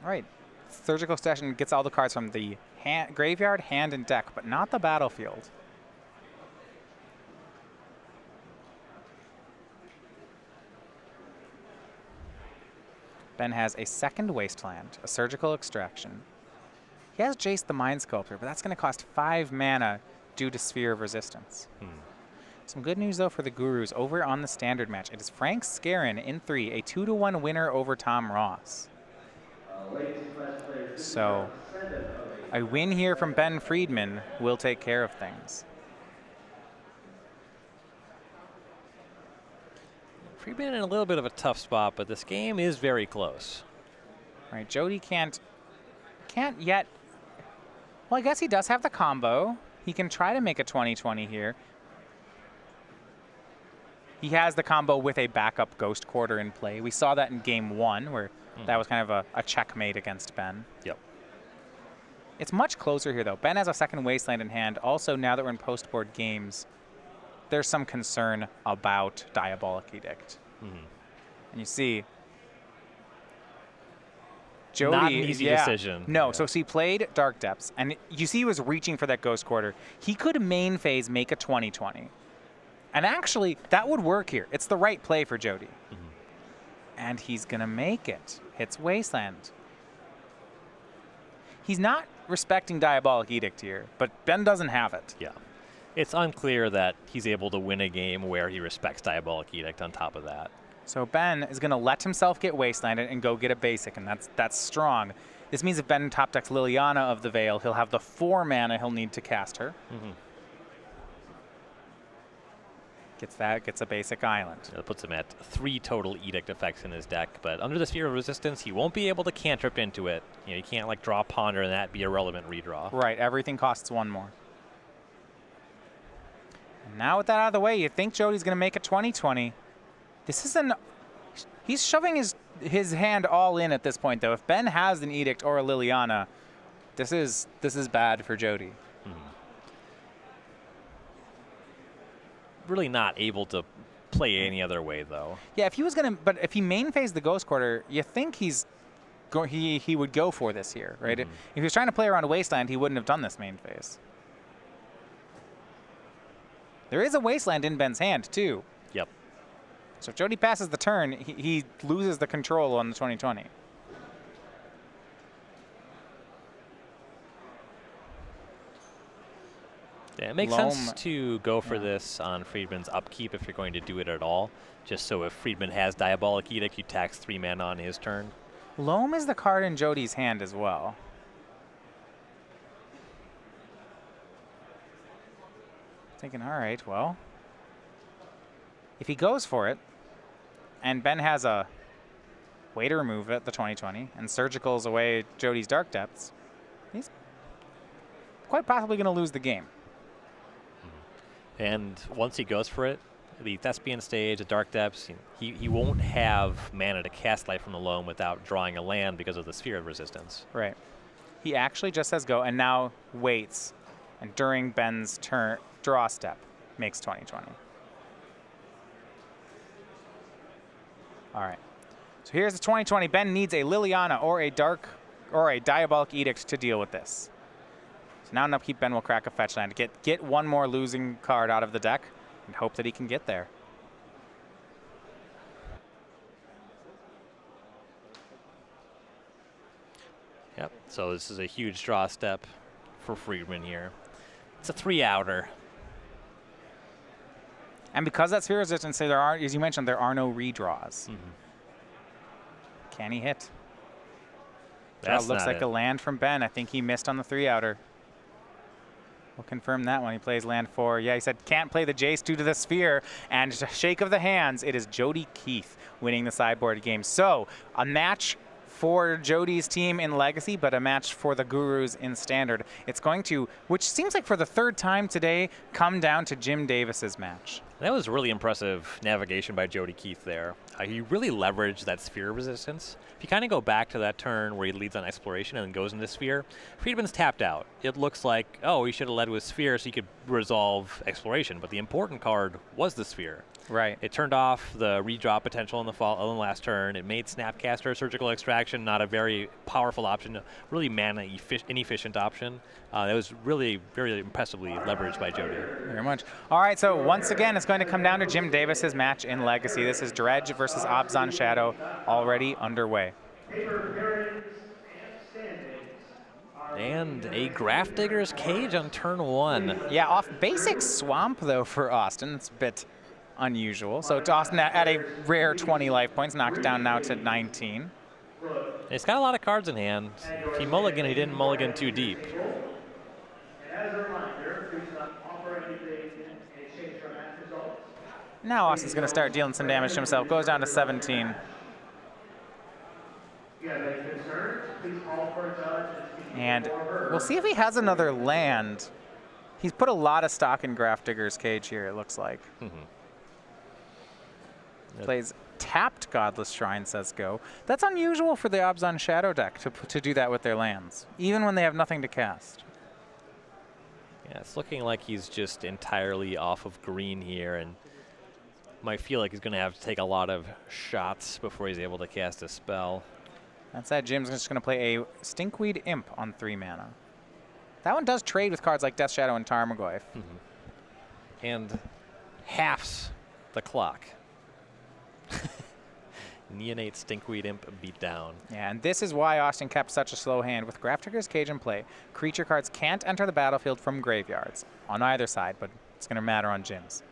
All right. Surgical Session gets all the cards from the graveyard, hand, and deck, but not the battlefield. Ben has a second Wasteland, a Surgical Extraction. He has Jace the Mind Sculptor, but that's going to cost 5 mana due to Sphere of Resistance. Some good news, though, for the Gurus over on the Standard match. It is Frank Skarren in 3, a 2-1 winner over Tom Ross. So a win here from Ben Friedman will take care of things. Friedman in a little bit of a tough spot, but this game is very close. All right, Jody can't yet. Well, I guess he does have the combo. He can try to make a 20/20 here. He has the combo with a backup Ghost Quarter in play. We saw that in Game 1, where that was kind of a checkmate against Ben. Yep. It's much closer here, though. Ben has a second Wasteland in hand. Also, now that we're in post-board games, there's some concern about Diabolic Edict. And you see, Jody, not an easy decision. No, so he played Dark Depths, and you see he was reaching for that Ghost Quarter. He could main phase make a 20/20. And actually, that would work here. It's the right play for Jody. And he's going to make it. Hits Wasteland. He's not respecting Diabolic Edict here, but Ben doesn't have it. Yeah. It's unclear that he's able to win a game where he respects Diabolic Edict on top of that. So Ben is going to let himself get Wastelanded and go get a basic, and that's strong. This means if Ben top decks Liliana of the Veil, he'll have the 4 mana he'll need to cast her. Gets a basic island. That puts him at 3 total Edict effects in his deck, but under the Sphere of Resistance, he won't be able to cantrip into it. You know, you can't like draw Ponder and that be a relevant redraw. Right, everything costs 1 more. And now with that out of the way, you think Jody's going to make a 20/20. This is he's shoving his hand all in at this point, though. If Ben has an Edict or a Liliana, this is bad for Jody. Really not able to play any other way, though. Yeah, if he was gonna, but if he main phased the Ghost Quarter, you think he would go for this here, right? If he was trying to play around a Wasteland, he wouldn't have done this main phase. There is a Wasteland in Ben's hand too. Yep. So if Jody passes the turn, he loses the control on the 20/20. Yeah, it makes Loam, sense to go for this on Friedman's upkeep if you're going to do it at all. Just so if Friedman has Diabolic Edict, you tax 3 mana on his turn. Loam is the card in Jody's hand as well. Thinking, all right, well, if he goes for it, and Ben has a way to remove it, the 2020, and Surgical's away Jody's Dark Depths, he's quite possibly going to lose the game. And once he goes for it, the Thespian stage, the Dark Depths, he won't have mana to cast Light from the Loam without drawing a land because of the Sphere of Resistance. Right. He actually just says go, and now waits, and during Ben's turn, draw step, makes 2020. All right. So here's the 2020. Ben needs a Liliana or a Diabolic Edict to deal with this. So now in upkeep, Ben will crack a fetch land to get one more losing card out of the deck and hope that he can get there. Yep, so this is a huge draw step for Friedman here. It's a 3-outer. And because that Sphere Resistance, there are, as you mentioned, there are no redraws. Can he hit? That looks like a land from Ben. I think he missed on the 3-outer. We'll confirm that when he plays land 4. Yeah, he said can't play the Jace due to the Sphere. And just a shake of the hands, it is Jody Keith winning the sideboard game. So a match for Jody's team in Legacy, but a match for the Gurus in Standard. It's going to, which seems like for the 3rd time today, come down to Jim Davis's match. That was really impressive navigation by Jody Keith there. He really leveraged that Sphere Resistance. If you kind of go back to that turn where he leads on Exploration and then goes into Sphere, Friedman's tapped out. It looks like, oh, he should have led with Sphere so he could resolve Exploration, but the important card was the Sphere. Right. It turned off the redraw potential in the last turn. It made Snapcaster Surgical Extraction not a very powerful option, a really mana inefficient option. That was really very impressively leveraged by Jody. Very much. All right, so once again, it's going to come down to Jim Davis's match in Legacy. This is Dredge versus Abzan Shadow, already underway. And a Grafdigger's Cage on turn 1. Yeah, off basic Swamp, though, for Austin. It's a bit unusual. So Austin at a rare 20 life points, knocked it down now to 19. He's got a lot of cards in hand. If he mulliganed, he didn't mulligan too deep. Now Austin's going to start dealing some damage to himself. Goes down to 17. And we'll see if he has another land. He's put a lot of stock in Grafdigger's Cage here, it looks like. Plays tapped Godless Shrine, says go. That's unusual for the Abzan Shadow deck to do that with their lands, even when they have nothing to cast. Yeah, it's looking like he's just entirely off of green here, and might feel like he's going to have to take a lot of shots before he's able to cast a spell. That said, Jim's just going to play a Stinkweed Imp on 3 mana. That one does trade with cards like Death Shadow and Tarmogoyf. And halves the clock. Neonate Stinkweed Imp beat down. Yeah, and this is why Austin kept such a slow hand. With Grafdigger's Cage in play, creature cards can't enter the battlefield from graveyards on either side, but it's going to matter on Jim's.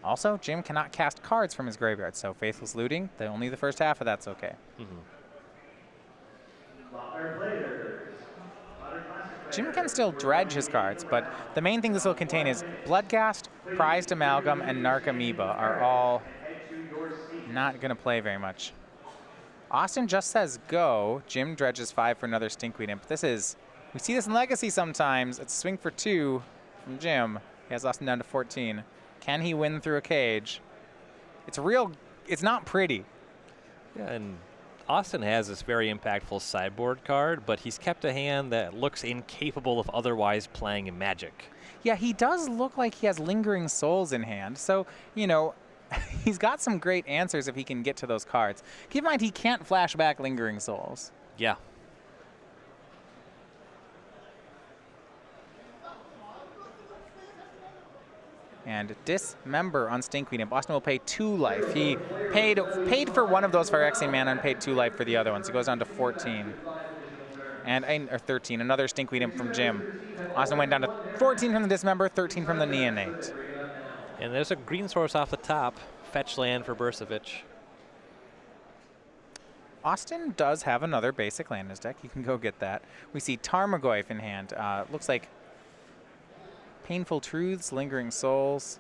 Also, Jim cannot cast cards from his graveyard, so Faithless Looting, only the first half of that's okay. Jim can still dredge his cards, but the main thing this will contain is Bloodghast, Prized Amalgam, and Narcomoeba are all not going to play very much. Austin just says go. Jim dredges 5 for another Stinkweed Imp. We see this in Legacy sometimes. It's a swing for 2 from Jim. He has Austin down to 14. Can he win through a cage? It's not pretty. Yeah, and Austin has this very impactful sideboard card, but he's kept a hand that looks incapable of otherwise playing Magic. Yeah, he does look like he has Lingering Souls in hand. So, he's got some great answers if he can get to those cards. Keep in mind, he can't flash back Lingering Souls. Yeah. And Dismember on Stinkweed Imp. Austin will pay 2 life. He paid for one of those Phyrexian mana and paid 2 life for the other one, so he goes down to 14. And or 13, another Stinkweed Imp from Jim. Austin went down to 14 from the Dismember, 13 from the Neonate. And there's a green source off the top. Fetch land for Bursavich. Austin does have another basic land in his deck. You can go get that. We see Tarmogoyf in hand. Looks like Painful Truths, Lingering Souls.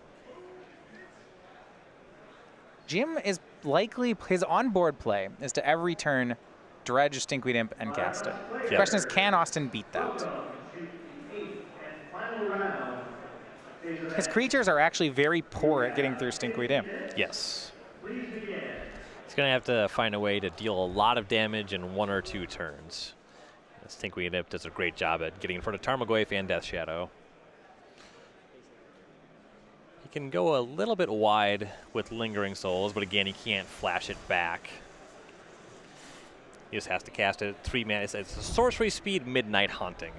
Jim is likely, his on-board play is to every turn dredge Stinkweed Imp and cast it. Yep. The question is, can Austin beat that? His creatures are actually very poor at getting through Stinkweed Imp. Yes. He's going to have to find a way to deal a lot of damage in 1 or 2 turns. Stinkweed Imp does a great job at getting in front of Tarmogoyf and Death Shadow. He can go a little bit wide with Lingering Souls, but again, he can't flash it back. He just has to cast it 3 mana. It's a sorcery speed Midnight Haunting.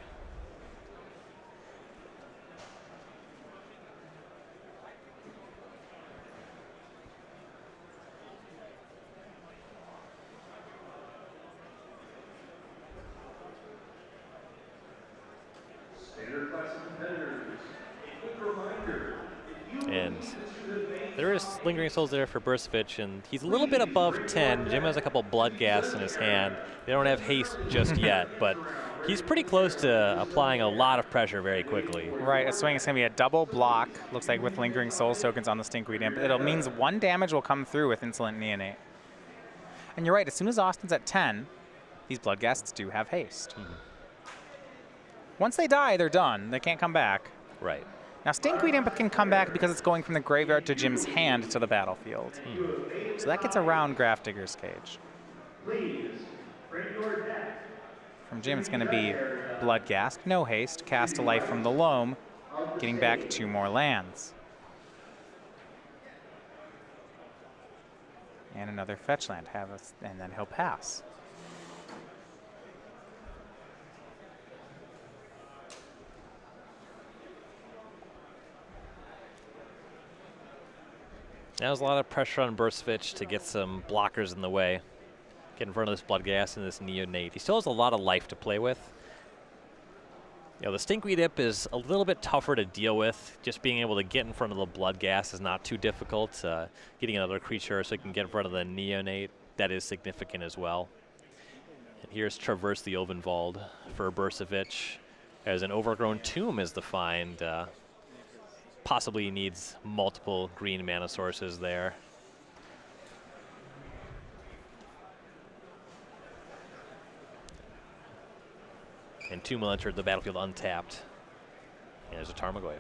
And there is Lingering Souls there for Bursavich, and he's a little bit above 10. Jim has a couple Blood Gas in his hand. They don't have haste just yet, but he's pretty close to applying a lot of pressure very quickly. Right, a swing is going to be a double block, looks like, with Lingering Souls tokens on the Stinkweed Imp. It means 1 damage will come through with Insolent Neonate. And you're right, as soon as Austin's at 10, these Blood Ghasts do have haste. Mm-hmm. Once they die, they're done. They can't come back. Right. Now, Stinkweed Imp can come back because it's going from the graveyard to Jim's hand to the battlefield. So that gets around Grafdigger's Cage. From Jim, it's going to be Bloodghast, no haste, cast a life from the loam, getting back 2 more lands. And another fetch land, and then he'll pass. Now there's a lot of pressure on Bursavich to get some blockers in the way. Get in front of this Bloodghast and this Neonate. He still has a lot of life to play with. You know, the Stinkweed Imp is a little bit tougher to deal with. Just being able to get in front of the Bloodghast is not too difficult. Getting another creature so he can get in front of the Neonate, that is significant as well. And here's Traverse the Ovenwald for Bursavich. There's an Overgrown Tomb is the find. Possibly needs multiple green mana sources there. And Tomb will enter the battlefield untapped. And there's a Tarmogoyf.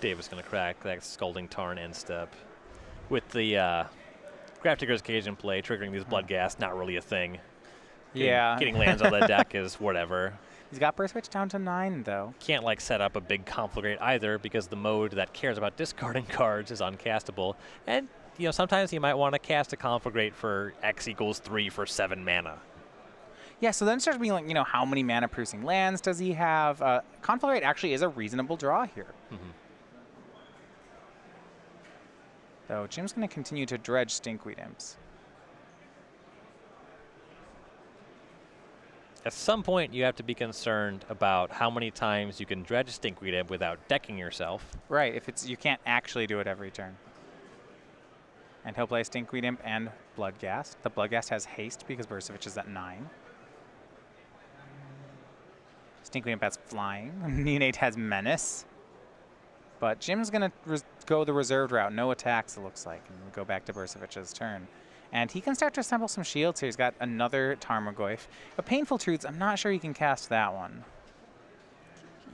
Davis going to crack that Scalding Tarn end step. With the Grafdigger's Cage in play, triggering these Bloodghast, not really a thing. Getting lands on the deck is whatever. He's got Bursavich down to 9, though. Can't like set up a big Conflagrate either, because the mode that cares about discarding cards is uncastable. And you know, sometimes you might want to cast a Conflagrate for X = 3 for 7 mana. Yeah, so then it starts being like, you know, how many mana-producing lands does he have? Conflagrate actually is a reasonable draw here. Mm-hmm. So Jim's going to continue to dredge Stinkweed Imps. At some point, you have to be concerned about how many times you can dredge a Stinkweed Imp without decking yourself. Right, if it's you can't actually do it every turn. And he'll play Stinkweed Imp and Bloodghast. The Bloodghast has haste because Bursavich is at 9. Stinkweed Imp has flying. Neonate has menace. But Jim's going to go the reserved route. No attacks, it looks like. And we'll go back to Bursavich's turn. And he can start to assemble some shields here. He's got another Tarmogoyf. But Painful Truths, I'm not sure he can cast that one.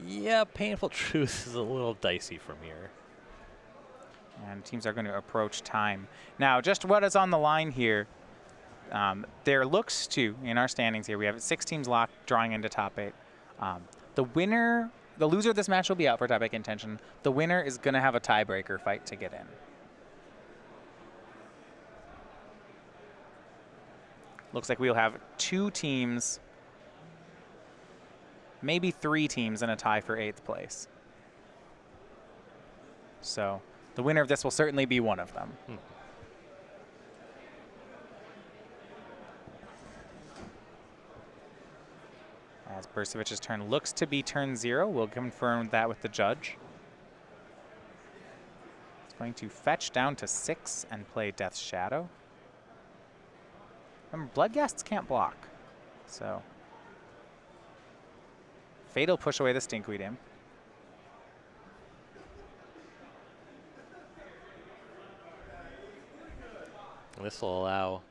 Yeah, Painful Truth is a little dicey from here. And teams are going to approach time. Now, just what is on the line here, there looks to, in our standings here, we have 6 teams locked, drawing into top 8. The loser of this match will be out for top 8 contention. The winner is going to have a tiebreaker fight to get in. Looks like we'll have 2 teams maybe 3 teams in a tie for 8th place. So the winner of this will certainly be one of them. As Bursavich's turn looks to be turn 0, we'll confirm that with the judge. He's going to fetch down to 6 and play Death's Shadow. Remember, Bloodghasts can't block, so Fate'll push away the Stinkweed Imp. This will allow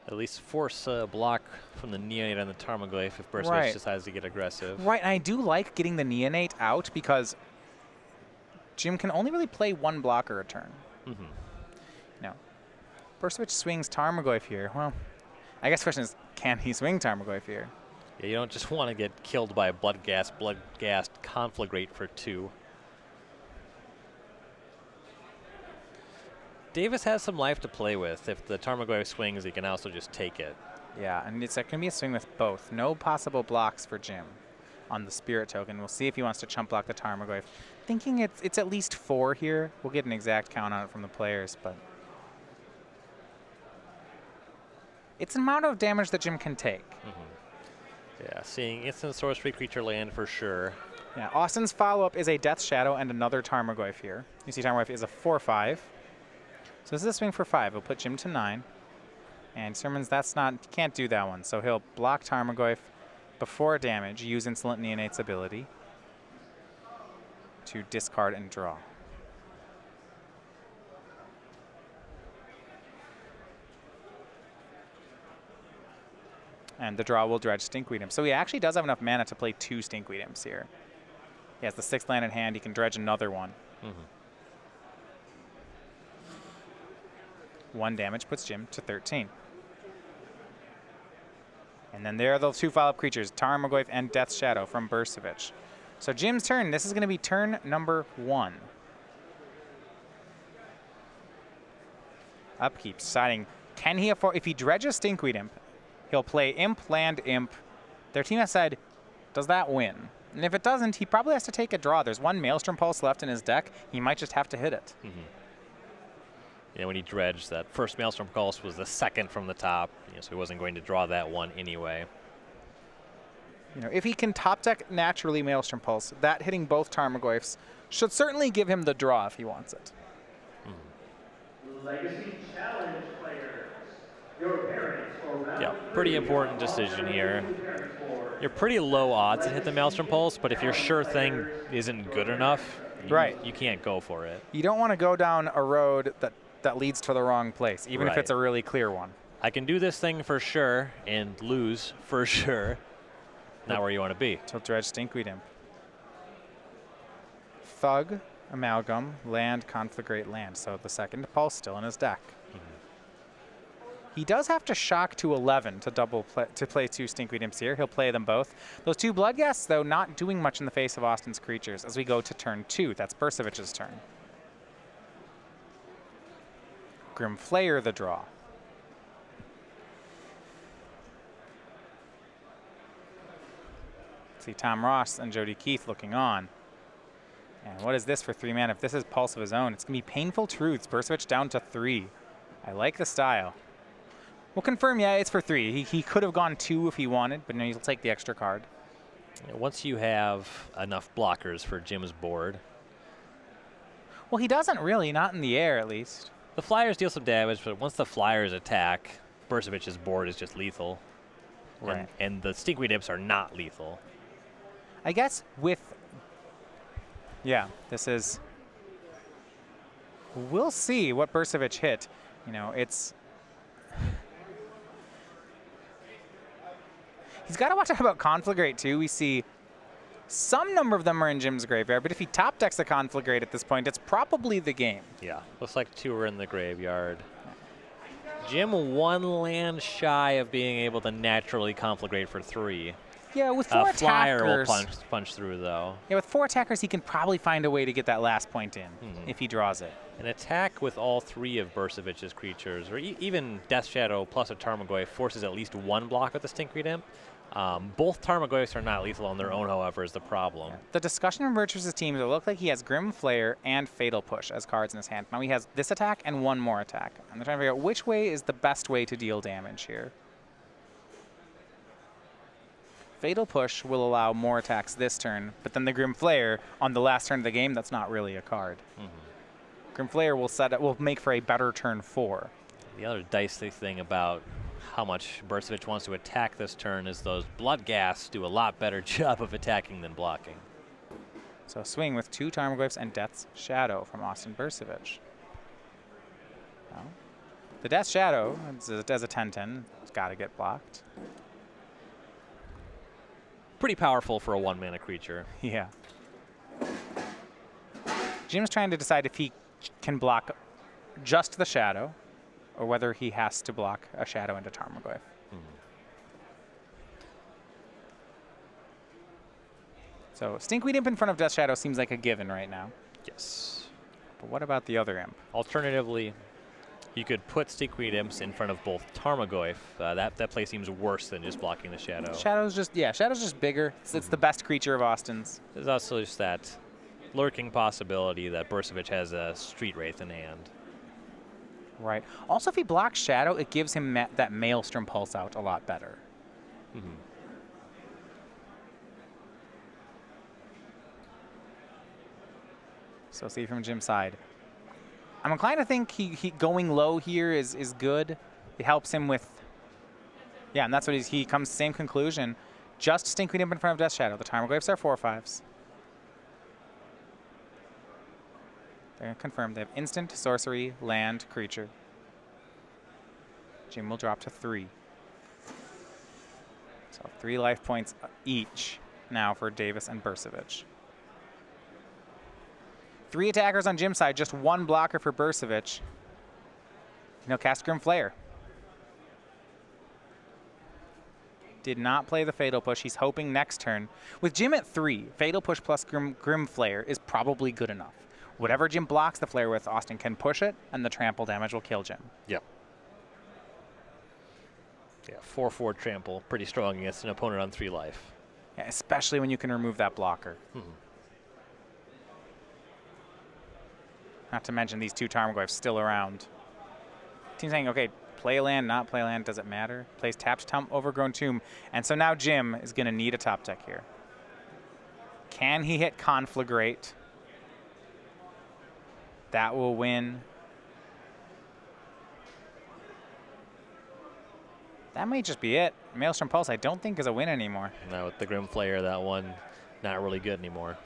at least force a block from the Neonate on the Tarmogoyf if Bursavich decides to get aggressive. Right, and I do like getting the Neonate out because Jim can only really play 1 blocker a turn. Now, Bursavich swings Tarmogoyf here. Well, I guess the question is, can he swing Tarmogoyf here? Yeah, you don't just want to get killed by a Bloodghast Conflagrate for 2. Davis has some life to play with. If the Tarmogoyf swings, he can also just take it. Yeah, and it's going to be a swing with both. No possible blocks for Jim on the Spirit token. We'll see if he wants to chump block the Tarmogoyf. Thinking it's at least 4 here. We'll get an exact count on it from the players, but it's an amount of damage that Jim can take. Yeah, seeing instant sorcery creature land for sure. Yeah, Austin's follow-up is a Death Shadow and another Tarmogoyf here. You see Tarmogoyf is a 4/5. So this is a swing for 5. He'll put Jim to 9. And determines can't do that one. So he'll block Tarmogoyf before damage, use Insolent Neonate's ability to discard and draw. And the draw will dredge Stinkweed Imp. So he actually does have enough mana to play 2 Stinkweed Imps here. He has the 6th land in hand. He can dredge another one. 1 damage puts Jim to 13. And then there are those 2 follow-up creatures, Tarmogoyf and Death's Shadow from Bursavich. So Jim's turn, this is going to be turn number 1. Upkeep, deciding, can he afford, if he dredges Stinkweed Imp, he'll play Imp, Land, Imp. Their team has said, does that win? And if it doesn't, he probably has to take a draw. There's 1 Maelstrom Pulse left in his deck. He might just have to hit it. Yeah, when he dredged, that first Maelstrom Pulse was the 2nd from the top, so he wasn't going to draw that one anyway. If he can top deck naturally Maelstrom Pulse, that hitting both Tarmogoyfs should certainly give him the draw if he wants it. Legacy Challenge players, your parents or Yeah, pretty important decision here. You're pretty low odds to hit the Maelstrom Pulse, but if your sure thing isn't good enough, you can't go for it. You don't want to go down a road that leads to the wrong place, even if it's a really clear one. I can do this thing for sure and lose for sure. Not where you want to be. Till dredge Stinkweed Imp. Thug, Amalgam, land, Conflagrate, land. So the 2nd Pulse still in his deck. He does have to shock to 11 to play 2 Stinkweed Imps here. He'll play them both. Those 2 Bloodghasts, though, not doing much in the face of Austin's creatures as we go to turn 2. That's Bursavich's turn. Grim Flayer the draw. See Tom Ross and Jody Keith looking on. And what is this for 3 mana? If this is Pulse of his own, it's going to be Painful Truths. Bursavich down to 3. I like the style. We'll confirm, yeah, it's for 3. He could have gone 2 if he wanted, but no, he'll take the extra card. Once you have enough blockers for Jim's board. Well, he doesn't really, not in the air at least. The Flyers deal some damage, but once the Flyers attack, Bursavich's board is just lethal. Right. And the Stinkweed Imps are not lethal. I guess with... Yeah, this is... We'll see what Bursavich hit. It's... He's got to watch out about Conflagrate, too. We see some number of them are in Jim's graveyard, but if he top decks a Conflagrate at this point, it's probably the game. Yeah, looks like 2 are in the graveyard. Jim 1 land shy of being able to naturally Conflagrate for 3. Yeah, with 4 Flyer attackers... will punch through, though. Yeah, with 4 attackers, he can probably find a way to get that last point in if he draws it. An attack with all 3 of Bursavich's creatures, or even Death Shadow plus a Tarmogoyf, forces at least 1 block with the Stinkweed Imp. Both Tarmogoyfs are not lethal on their own, however, is the problem. The discussion in Birch versus teams, it looked like he has Grim Flare and Fatal Push as cards in his hand. Now he has this attack and one more attack. I'm trying to figure out which way is the best way to deal damage here. Fatal Push will allow more attacks this turn, but then the Grim Flare on the last turn of the game, that's not really a card. Grim Flare will make for a better turn 4. The other dicey thing about how much Bursavich wants to attack this turn is those Blood Gas do a lot better job of attacking than blocking. So swing with 2 Tarmogoyfs and Death's Shadow from Austin Bursavich. Well, the Death's Shadow, as a 10-10, it's got to get blocked. Pretty powerful for a 1-mana creature. Yeah. Jim's trying to decide if he can block just the Shadow, or whether he has to block a Shadow into Tarmogoyf. So Stinkweed Imp in front of Death Shadow seems like a given right now. Yes. But what about the other imp? Alternatively, you could put Stinkweed Imps in front of both Tarmogoyf. That play seems worse than just blocking the Shadow. Shadow's just bigger. It's the best creature of Austin's. There's also just that lurking possibility that Bursavich has a Street Wraith in hand. Right. Also, if he blocks Shadow, it gives him that Maelstrom Pulse out a lot better. So see from Jim's side. I'm inclined to think he going low here is good. It helps him with, yeah, and that's what he comes to the same conclusion. Just Stinkweed Imp in front of Death Shadow. The Tarmogoyfs are 4/5s. They're confirmed. They have instant, sorcery, land, creature. Jim will drop to 3. So 3 life points each now for Davis and Bursavich. 3 attackers on Jim's side, just 1 blocker for Bursavich. He'll cast Grim Flare. Did not play the Fatal Push. He's hoping next turn. With Jim at 3, Fatal Push plus Grim Flare is probably good enough. Whatever Jim blocks the Flare with, Austin can push it, and the trample damage will kill Jim. Yep. Yeah, 4/4 trample, pretty strong against an opponent on 3 life. Yeah, especially when you can remove that blocker. Not to mention these 2 Tarmogoyfs still around. Team saying, okay, play land, not play land, does it matter? Plays tapped Overgrown Tomb. And so now Jim is going to need a top deck here. Can he hit Conflagrate? That will win. That might just be it. Maelstrom Pulse, I don't think is a win anymore. Now with the Grim Flare, that one not really good anymore.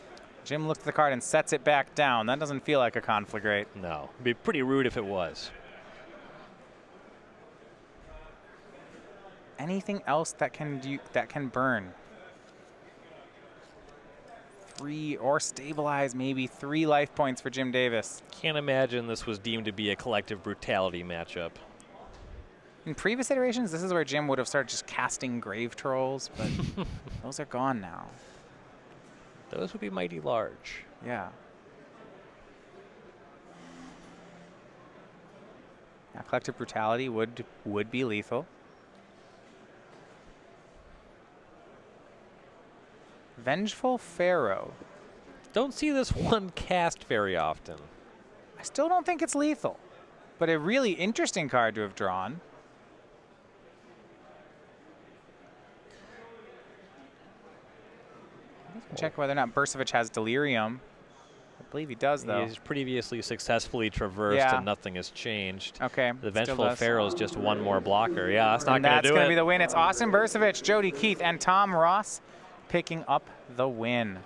Jim looks at the card and sets it back down. That doesn't feel like a Conflagrate. No, it'd be pretty rude if it was. Anything else that can burn? 3 or stabilize, maybe 3 life points for Jim Davis. Can't imagine this was deemed to be a collective brutality matchup. In previous iterations, this is where Jim would have started just casting Grave Trolls, but those are gone now. Those would be mighty large. Yeah. Now, collective brutality would be lethal. Vengeful Pharaoh. Don't see this one cast very often. I still don't think it's lethal, but a really interesting card to have drawn. Check whether or not Bursavich has Delirium. I believe he does, though. He's previously successfully traversed, Yeah. and nothing has changed. Okay. The Vengeful Pharaoh is just 1 more blocker. Yeah, that's not going to do it. That's going to be the win. It's Austin Bursavich, Jody Keith, and Tom Ross picking up the win.